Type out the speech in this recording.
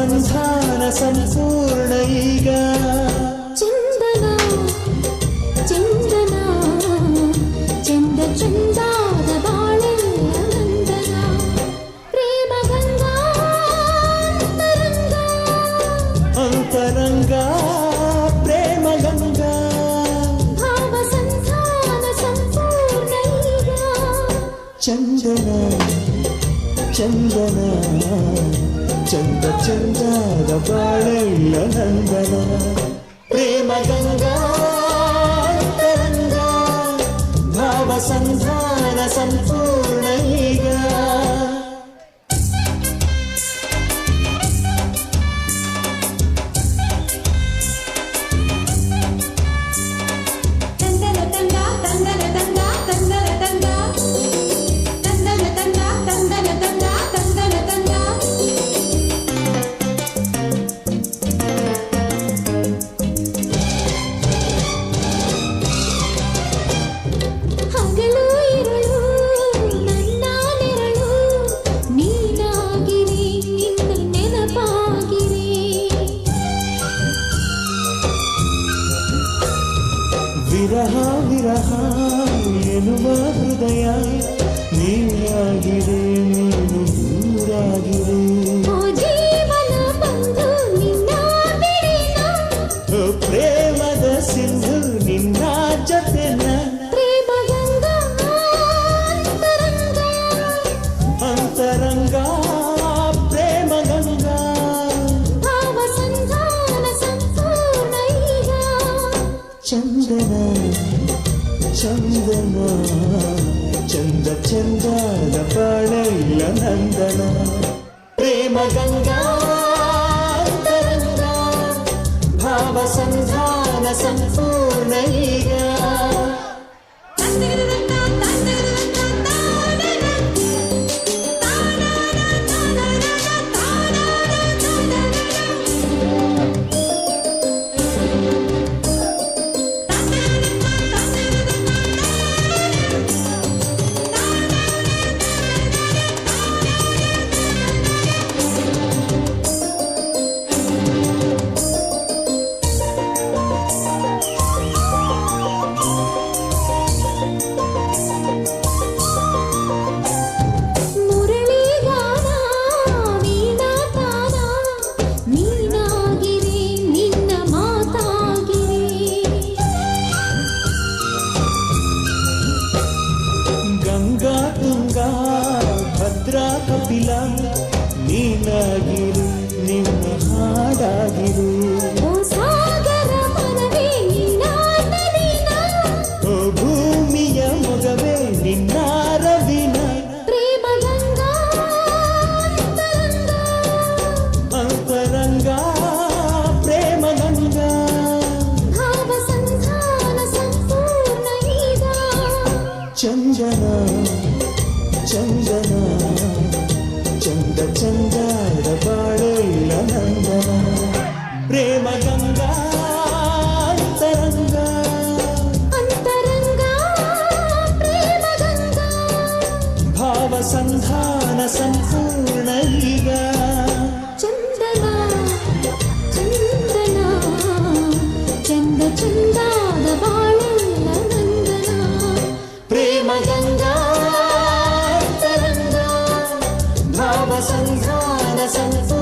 ಸಂಧಾನ ಸಂಪೂರ್ಣ ಈಗ ಚಂದನ ಚಂದನ ಚಂದ ಚಂದಾದ ಬಾಳೆಲ್ಲ ನಂದನ ಪ್ರೇಮ ಗಂಗಾ ಅಂತರಂಗ ಪ್ರೇಮ ಗಂಗಾ ಭಾವ ಸಂಧಾನ ಸಂಪೂರ್ಣ ಈಗ ಚಂದನ ಚಂದನ ಚಂದ ಚಂದದ ಬಾಳೆಲ್ಲ ನಂದನ ಪ್ರೇಮ ಗಂಗಾ ಅಂತರಂಗ ಭಾವ ಸಂಧಾನ ಸಂಪೂರ್ಣ ಈಗ ತಂದನ ತಂದ ತಂದನ ತಂದ ತಂದನ ತಂದ ತಂದನ ತಂದ ತಂದನ ತಂದ ತಂದನ ತಂದ ಹಗಲು ಇರಳು ನನ್ನ ನೆರಳು ನೀನಾಗಿರಿ ನಿನ್ನ ನೆನಪಾಗಿರಿ ವಿರಹ ವಿರಹ ಎನ್ನುವ ಹೃದಯ ನೀನಾಗಿದೆ ನೀನು ದೂರಾಗಿದೆ ಓ ಜೀವನ ಬಂದು ನಿನ್ನ ಬಿಡಿನ ಪ್ರೇಮದ ಸಿಂಧು ನಿನ್ನ ಜೊತೆನ ಪ್ರೇಮ ಗಂಗಾ ಅಂತರಂಗ ಅಂತರಂಗ ಪ್ರೇಮ ಗಂಗಾ ಭಾವ ಸಂಧಾನ ಸಂಪೂರ್ಣ ಈಗ ಚಂದನ ಚಂದನ ಚಂದ ಚಂದದ ಬಾಳೆಲ್ಲ ನಂದನ ಪ್ರೇಮ ಗಂಗಾ ಅಂತರಂಗ ಭಾವ ಸಂಧಾನ ಸಂಪೂರ್ಣ ಈಗ ಮುರಳಿ ಗಾನ ವೀಣಾ ತಾನ ನೀನಾಗಿರಿ ನಿನ್ನ ಮಾತಾಗಿರಿ ಗಂಗಾ ತುಂಗಾ ಭದ್ರಾ ಕಪಿಲ ನೀನಾಗಿರು ನಿನ್ನ ಹಾಡಾಗಿರು ಓ ಸಾಗರ ಮನವೇ ನಿನ್ನ ನದಿನ ಓ ಭೂಮಿಯ ಮೊಗವೇ ನಿನ್ನ ರವಿನ ಪ್ರೇಮ ಗಂಗಾ ಅಂತರಂಗ ಅಂತರಂಗ ಪ್ರೇಮ ಗಂಗಾ ಭಾವ ಸಂಧಾನ ಸಂಪೂರ್ಣ ಈಗ ಚಂದನ ಚಂದನ ಚಂದ ಚಂದದ ಬಾಳೆಲ್ಲ ನಂದನ ಪ್ರೇಮ ಗಂಗಾ ಅಂತರಂಗ ಅಂತರಂಗ ಪ್ರೇಮ ಗಂಗಾ ಭಾವ ಸಂಧಾನ ಸಂಪೂರ್ಣ ಈಗ ಚಂದನ ಚಂದನ ಚಂದ ಚಂದಾದ ಬಾಳೆಲ್ಲ ನಂದನ ಪ್ರೇಮ ಗಂಗಾ ಅಂತರಂಗ ಭಾವ ಸಂಧಾನ ಸಂಪೂರ್ಣ